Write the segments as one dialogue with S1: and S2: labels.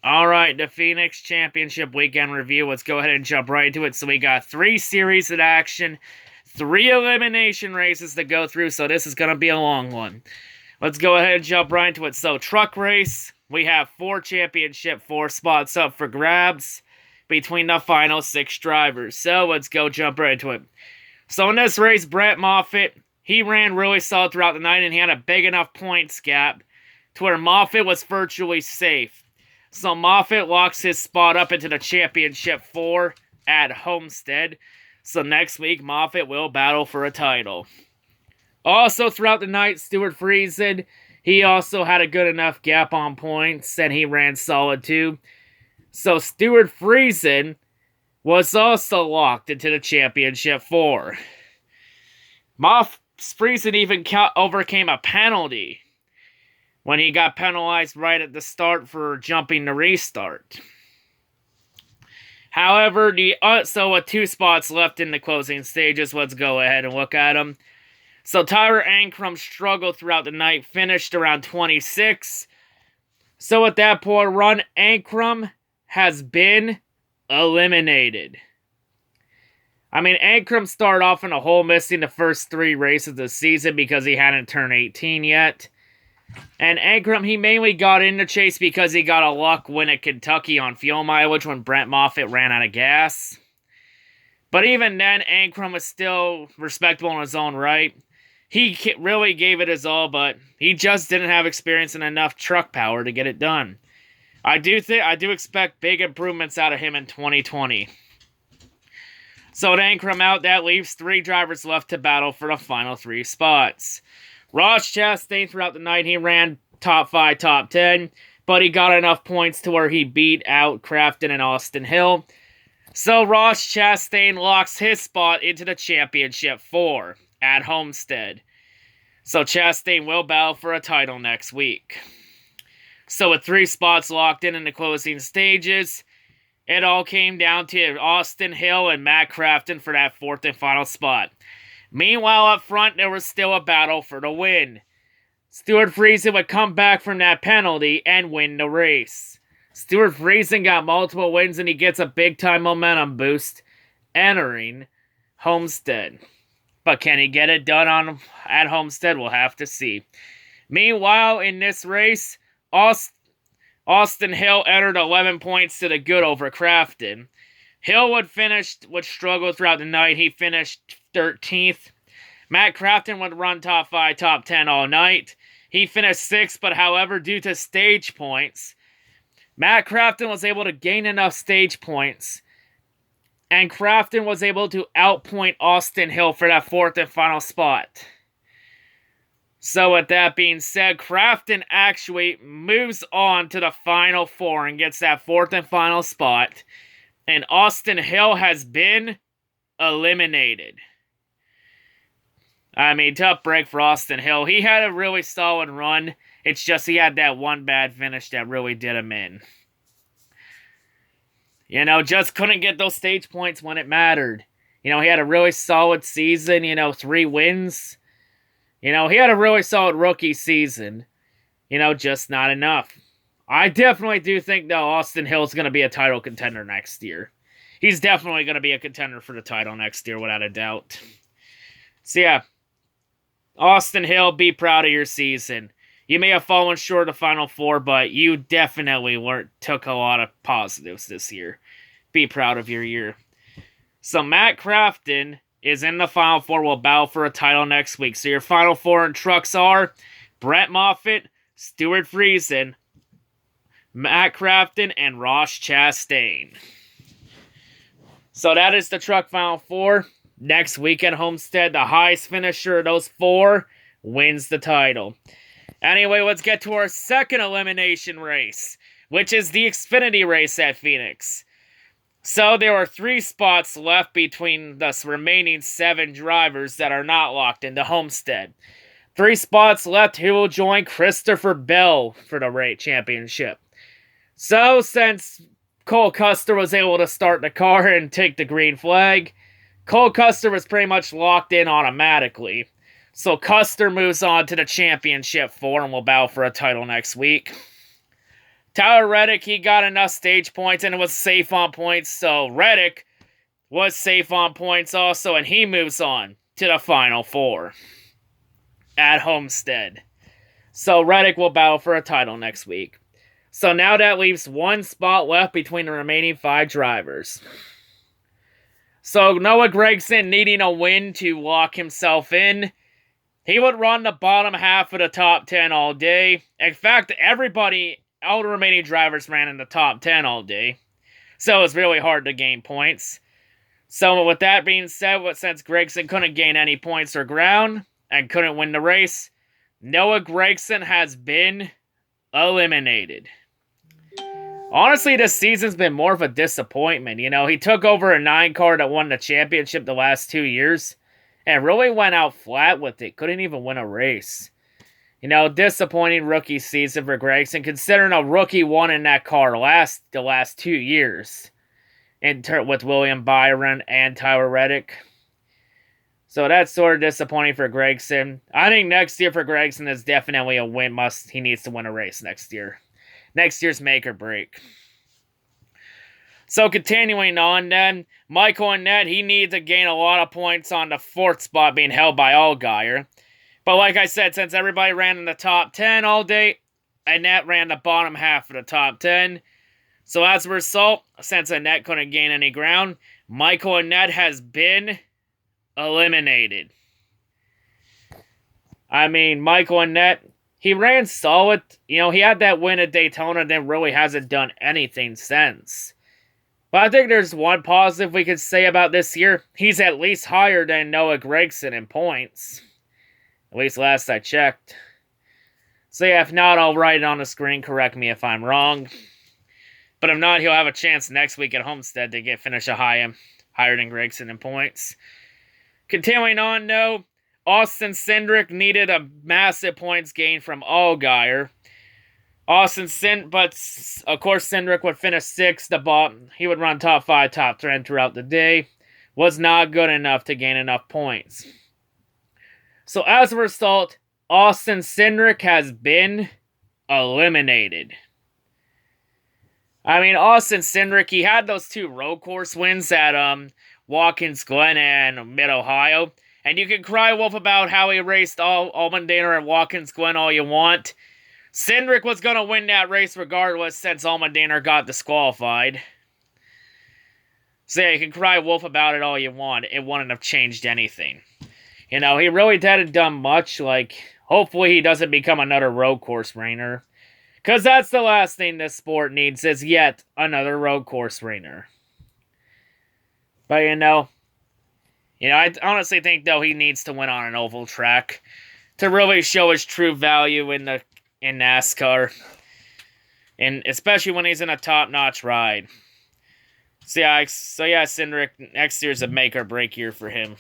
S1: All right, the Phoenix Championship Weekend Review. Let's go ahead and jump right into it. So we got 3 series in action, 3 elimination races to go through, so this is going to be a long one. Let's go ahead and jump right into it. So, truck race, we have 4 championship 4 spots up for grabs between the final 6 drivers. So, let's go jump right into it. So, in this race, Brett Moffitt, he ran really solid throughout the night, and he had a big enough points gap to where Moffitt was virtually safe. So Moffitt locks his spot up into the Championship 4 at Homestead. So next week, Moffitt will battle for a title. Also, throughout the night, Stuart Friesen, he also had a good enough gap on points, and he ran solid too. So Stuart Friesen was also locked into the Championship 4. Friesen even overcame a penalty when he got penalized right at the start for jumping the restart. However, so with 2 spots left in the closing stages, let's go ahead and look at them. So Tyler Ankrum struggled throughout the night, finished around 26. So with that poor run, Ankrum has been eliminated. Ankrum started off in a hole, missing the first 3 races of the season because he hadn't turned 18 yet. And Ankrum, he mainly got in the chase because he got a luck win at Kentucky on fuel mileage when Brett Moffitt ran out of gas. But even then, Ankrum was still respectable in his own right. He really gave it his all, but he just didn't have experience and enough truck power to get it done. I do expect big improvements out of him in 2020. So with Ankrum out, that leaves 3 drivers left to battle for the final 3 spots. Ross Chastain throughout the night, he ran top 5, top 10, but he got enough points to where he beat out Crafton and Austin Hill. So Ross Chastain locks his spot into the Championship 4 at Homestead. So Chastain will battle for a title next week. So with 3 spots locked in the closing stages, it all came down to Austin Hill and Matt Crafton for that 4th and final spot. Meanwhile, up front, there was still a battle for the win. Stuart Friesen would come back from that penalty and win the race. Stuart Friesen got multiple wins and he gets a big-time momentum boost entering Homestead. But can he get it done at Homestead? We'll have to see. Meanwhile, in this race, Austin Hill entered 11 points to the good over Crafton. Hill would struggle throughout the night. He finished 13th. Matt Crafton would run top 5, top 10 all night. He finished 6th, but however, due to stage points, Matt Crafton was able to gain enough stage points, and Crafton was able to outpoint Austin Hill for that 4th and final spot. So with that being said, Crafton actually moves on to the final 4 and gets that 4th and final spot. And Austin Hill has been eliminated. Tough break for Austin Hill. He had a really solid run. It's just he had that one bad finish that really did him in. Just couldn't get those stage points when it mattered. He had a really solid season, 3 wins. He had a really solid rookie season. Just not enough. I definitely do think, though, Austin Hill's going to be a title contender next year. He's definitely going to be a contender for the title next year, without a doubt. So, yeah. Austin Hill, be proud of your season. You may have fallen short of the Final 4, but you definitely took a lot of positives this year. Be proud of your year. So, Matt Crafton is in the Final 4, will battle for a title next week. So, your Final 4 in trucks are Brett Moffitt, Stuart Friesen, Matt Crafton, and Ross Chastain. So that is the truck Final 4. Next week at Homestead, the highest finisher of those 4 wins the title. Anyway, let's get to our second elimination race, which is the Xfinity Race at Phoenix. So there are 3 spots left between the remaining 7 drivers that are not locked into Homestead. 3 spots left who will join Christopher Bell for the race championship. So, since Cole Custer was able to start the car and take the green flag, Cole Custer was pretty much locked in automatically. So Custer moves on to the Championship 4 and will battle for a title next week. Tyler Reddick, he got enough stage points and was safe on points, so Reddick was safe on points also, and he moves on to the Final Four at Homestead. So Reddick will battle for a title next week. So now that leaves one spot left between the remaining 5 drivers. So Noah Gregson needing a win to lock himself in. He would run the bottom half of the top 10 all day. In fact, all the remaining drivers ran in the top 10 all day. So it was really hard to gain points. So with that being said, since Gregson couldn't gain any points or ground and couldn't win the race, Noah Gregson has been eliminated. Honestly, this season's been more of a disappointment. He took over a 9 car that won the championship the last 2 years and really went out flat with it. Couldn't even win a race. Disappointing rookie season for Gregson, considering a rookie won in that car the last 2 years with William Byron and Tyler Reddick. So that's sort of disappointing for Gregson. I think next year for Gregson is definitely a win must. He needs to win a race next year. Next year's make or break. So continuing on then, Michael Annett, he needs to gain a lot of points on the 4th spot being held by Allgaier. But like I said, since everybody ran in the top 10 all day, Annett ran the bottom half of the top 10. So as a result, since Annett couldn't gain any ground, Michael Annett has been eliminated. Michael Annett, he ran solid. He had that win at Daytona, then really hasn't done anything since. But I think there's one positive we could say about this year. He's at least higher than Noah Gregson in points. At least last I checked. So yeah, if not, I'll write it on the screen. Correct me if I'm wrong. But if not, he'll have a chance next week at Homestead to finish higher than Gregson in points. Continuing on, though, Austin Cindric needed a massive points gain from Allgaier. But of course, Cindric would finish 6th. He would run top 5, top 10 throughout the day. Was not good enough to gain enough points. So as a result, Austin Cindric has been eliminated. Austin Cindric, he had those 2 road course wins at Watkins Glen and Mid-Ohio. And you can cry wolf about how he raced Allmendinger and Watkins Glen all you want. Cindric was going to win that race regardless since Allmendinger got disqualified. So yeah, you can cry wolf about it all you want. It wouldn't have changed anything. He really hadn't done much. Hopefully he doesn't become another road course rainer. Because that's the last thing this sport needs is yet another road course rainer. But I honestly think, though, he needs to win on an oval track to really show his true value in NASCAR. And especially when he's in a top-notch ride. So yeah, Cindric, next year's a make-or-break year for him.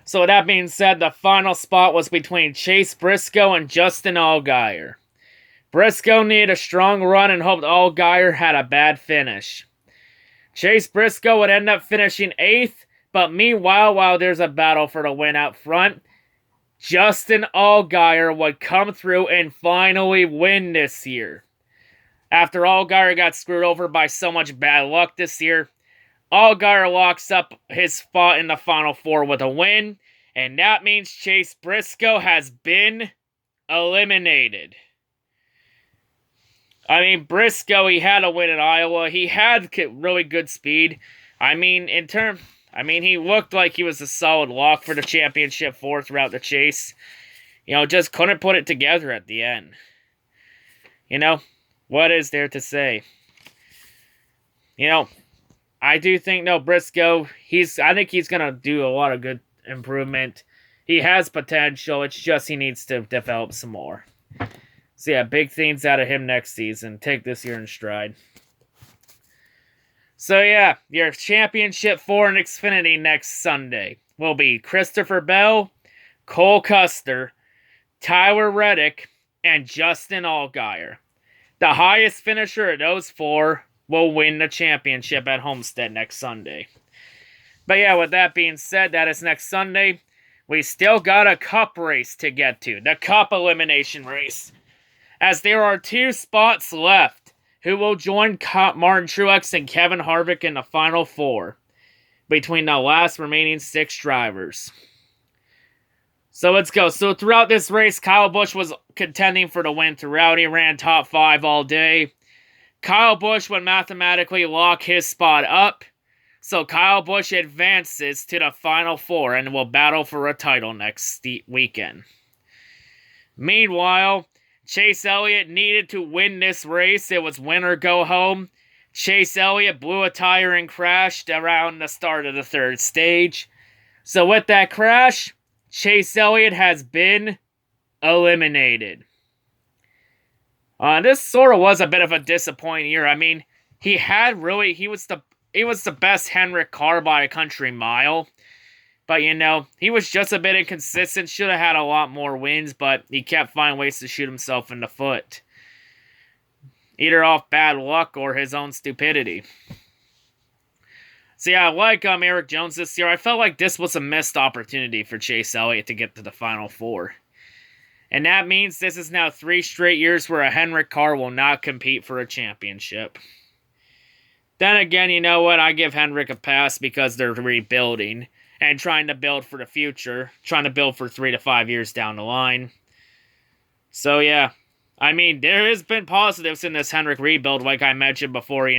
S1: So with that being said, the final spot was between Chase Briscoe and Justin Allgaier. Briscoe needed a strong run and hoped Allgaier had a bad finish. Chase Briscoe would end up finishing 8th, but meanwhile, while there's a battle for the win out front, Justin Allgaier would come through and finally win this year. After Allgaier got screwed over by so much bad luck this year, Allgaier locks up his spot in the Final Four with a win, and that means Chase Briscoe has been eliminated. Briscoe, he had a win in Iowa. He had really good speed. He looked like he was a solid lock for the championship 4 throughout the chase. Just couldn't put it together at the end. What is there to say? I do think, Briscoe, I think he's going to do a lot of good improvement. He has potential. It's just he needs to develop some more. So yeah, big things out of him next season. Take this year in stride. So yeah, your championship 4 in Xfinity next Sunday will be Christopher Bell, Cole Custer, Tyler Reddick, and Justin Allgaier. The highest finisher of those 4 will win the championship at Homestead next Sunday. But yeah, with that being said, that is next Sunday. We still got a cup race to get to. The cup elimination race. as there are 2 spots left, who will join Martin Truex and Kevin Harvick in the final 4 between the last remaining 6 drivers. So let's go. So throughout this race, Kyle Busch was contending for the win throughout. He ran top 5 all day. Kyle Busch would mathematically lock his spot up. So Kyle Busch advances to the final 4 and will battle for a title next weekend. Meanwhile, Chase Elliott needed to win this race. It was win or go home. Chase Elliott blew a tire and crashed around the start of the 3rd stage. So with that crash, Chase Elliott has been eliminated. This sort of was a bit of a disappointing year. I mean, he was the best Hendrick car by a country mile. But, he was just a bit inconsistent. Should have had a lot more wins, but he kept finding ways to shoot himself in the foot. Either off bad luck or his own stupidity. So yeah, like Eric Jones this year, I felt like this was a missed opportunity for Chase Elliott to get to the final 4. And that means this is now 3 straight years where a Hendrick car will not compete for a championship. Then again, you know what? I give Hendrick a pass because they're rebuilding and trying to build for the future. Trying to build for 3 to 5 years down the line. So yeah, I mean, there has been positives in this Hendrick rebuild, like I mentioned before,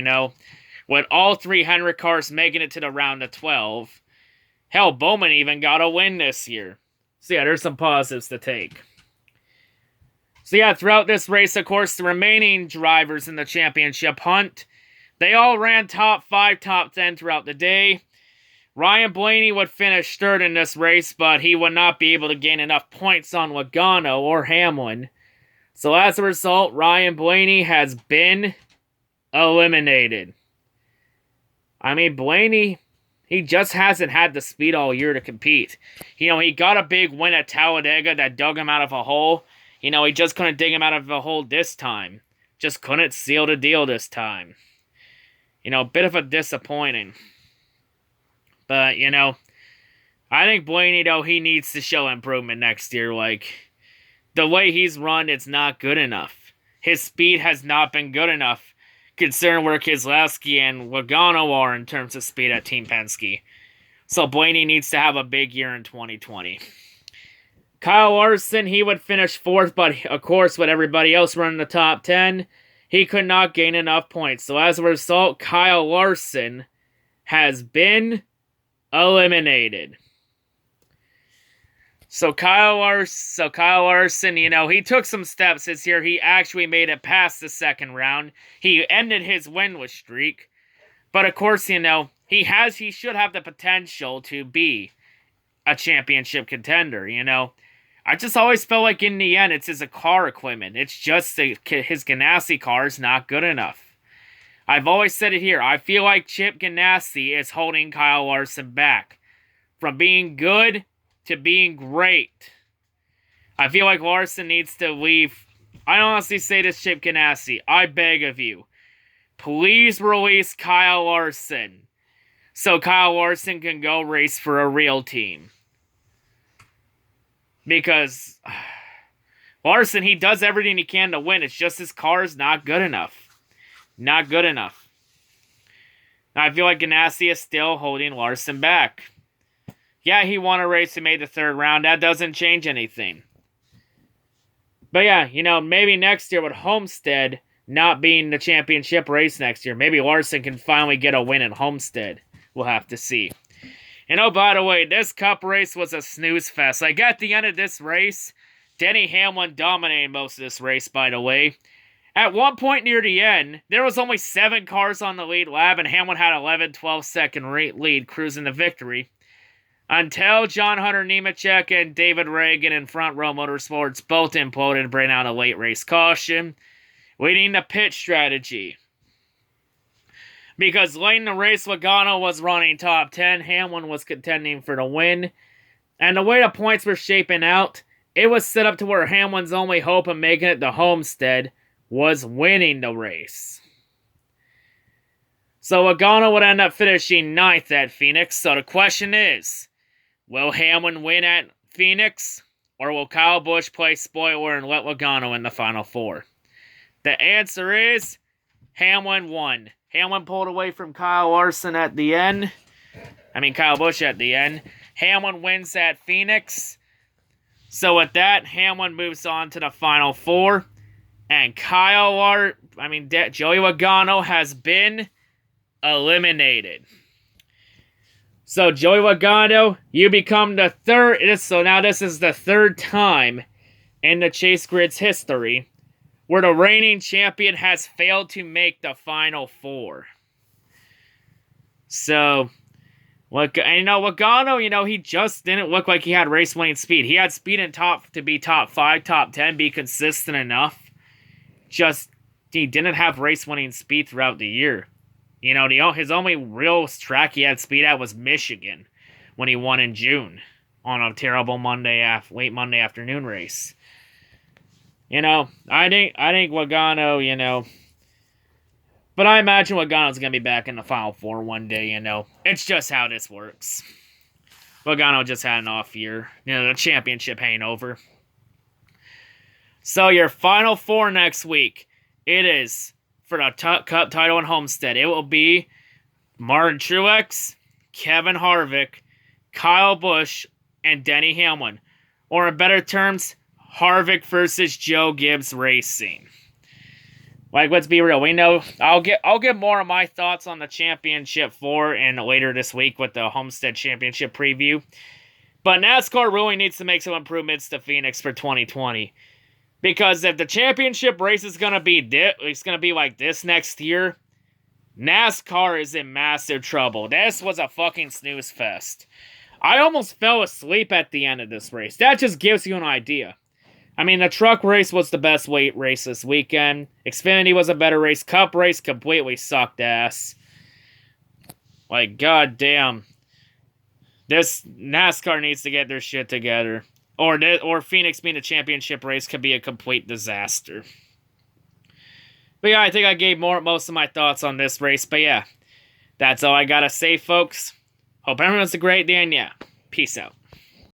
S1: with all 3 Hendrick cars making it to the round of 12. Hell, Bowman even got a win this year. So yeah, there's some positives to take. So yeah, throughout this race, of course, the remaining drivers in the championship hunt, they all ran top 5, top 10 throughout the day. Ryan Blaney would finish 3rd in this race, but he would not be able to gain enough points on Logano or Hamlin. So as a result, Ryan Blaney has been eliminated. I mean, Blaney, he just hasn't had the speed all year to compete. He got a big win at Talladega that dug him out of a hole. He just couldn't dig him out of a hole this time. Just couldn't seal the deal this time. A bit of a disappointing. But, I think Blaney, though, he needs to show improvement next year. The way he's run, it's not good enough. His speed has not been good enough, considering where Keselowski and Logano are in terms of speed at Team Penske. So Blaney needs to have a big year in 2020. Kyle Larson, he would finish 4th, but of course with everybody else running the top 10, he could not gain enough points. So as a result, Kyle Larson has been eliminated. So Kyle Larson, he took some steps this year. He actually made it past the 2nd round. He ended his winless streak. But of course, he should have the potential to be a championship contender, I just always felt like in the end, it's his car equipment. It's just his Ganassi car is not good enough. I've always said it here. I feel like Chip Ganassi is holding Kyle Larson back from being good to being great. I feel like Larson needs to leave. I honestly say this, Chip Ganassi. I beg of you. Please release Kyle Larson so Kyle Larson can go race for a real team. Because Larson, he does everything he can to win. It's just his car is not good enough. Not good enough. I feel like Ganassi is still holding Larson back. Yeah, he won a race and made the 3rd round. That doesn't change anything. But yeah, maybe next year with Homestead not being the championship race next year, maybe Larson can finally get a win at Homestead. We'll have to see. And oh, by the way, this Cup race was a snooze fest. At the end of this race, Denny Hamlin dominated most of this race, by the way. At one point near the end, there was only 7 cars on the lead lap, and Hamlin had 12 second lead, cruising to victory. Until John Hunter Nemechek and David Reagan in Front Row Motorsports both imploded and bring out a late race caution, leading to pit strategy. Because late in the race, Logano was running top 10, Hamlin was contending for the win, and the way the points were shaping out, it was set up to where Hamlin's only hope of making it to Homestead was winning the race. So Logano would end up finishing 9th at Phoenix, so the question is, will Hamlin win at Phoenix? Or will Kyle Busch play spoiler and let Logano in the Final Four? The answer is Hamlin won. Hamlin pulled away from Kyle Larson at the end. Kyle Busch at the end. Hamlin wins at Phoenix. So with that, Hamlin moves on to the Final Four. And Joey Logano has been eliminated. So Joey Logano, you become the third. So now this is the third time in the Chase Grid's history where the reigning champion has failed to make the Final Four. So, Logano, he just didn't look like he had race-winning speed. He had speed to be top 5, top 10, be consistent enough. Just, he didn't have race-winning speed throughout the year. His only real track he had speed at was Michigan when he won in June on a terrible late Monday afternoon race. I think Logano, but I imagine Logano's going to be back in the Final Four one day, It's just how this works. Logano just had an off year. The championship ain't over. So your Final Four next week, it is for the Cup title in Homestead. It will be Martin Truex, Kevin Harvick, Kyle Busch, and Denny Hamlin. Or in better terms, Harvick versus Joe Gibbs Racing. Let's be real. We know I'll get more of my thoughts on the Championship 4 and later this week with the Homestead Championship preview. But NASCAR really needs to make some improvements to Phoenix for 2020. Because if the championship race is going to be like this next year, NASCAR is in massive trouble. This was a fucking snooze fest. I almost fell asleep at the end of this race. That just gives you an idea. The truck race was the best weight race this weekend. Xfinity was a better race. Cup race completely sucked ass. Goddamn. This NASCAR needs to get their shit together. Or Phoenix being a championship race could be a complete disaster. But yeah, I think I gave most of my thoughts on this race. But yeah, that's all I gotta say, folks. Hope everyone's a great day, and yeah, peace out.